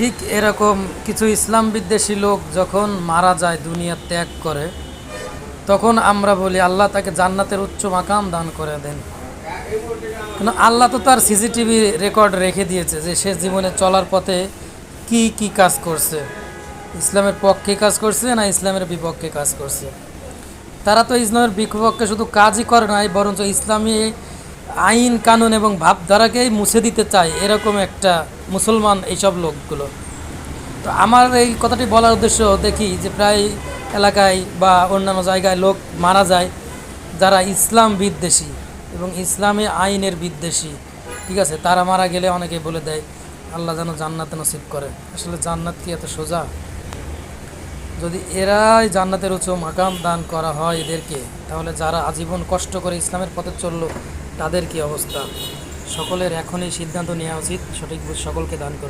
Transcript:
ঠিক এরকম কিছু ইসলাম বিদ্বেষী লোক যখন মারা যায়, দুনিয়া ত্যাগ করে, তখন আমরা বলি আল্লাহ তাকে জান্নাতের উচ্চ মাকাম দান করে দেন। কিন্তু আল্লাহ তো তার সিসিটিভি রেকর্ড রেখে দিয়েছে যে সে জীবনে চলার পথে কি কি কাজ করছে, ইসলামের পক্ষে কাজ করছে না ইসলামের বিপক্ষে কাজ করছে। তারা তো ইসলামের বিপক্ষে শুধু কাজই করে নাই, বরঞ্চ ইসলামী আইন কানুন এবং ভাবধারাকেই মুছে দিতে চায়, এরকম একটা মুসলমান এইসব লোকগুলো। তো আমার এই কথাটি বলার উদ্দেশ্য, দেখি যে প্রায় এলাকায় বা অন্যান্য জায়গায় লোক মারা যায় যারা ইসলাম বিদ্বেষী এবং ইসলামী আইনের বিদ্বেষী। ঠিক আছে, তারা মারা গেলে অনেকে বলে দেয় আল্লাহ যেন জান্নাত নসিব করে। আসলে জান্নাত কি এত সোজা? যদি এরাই জান্নাতের উচ্চ মাকাম দান করা হয় এদেরকে, তাহলে যারা আজীবন কষ্ট করে ইসলামের পথে চললো তাদের কি অবস্থা? সকলের এখনই সিদ্ধান্ত নেওয়া উচিত, সঠিক বুঝ সকলকে দান করে।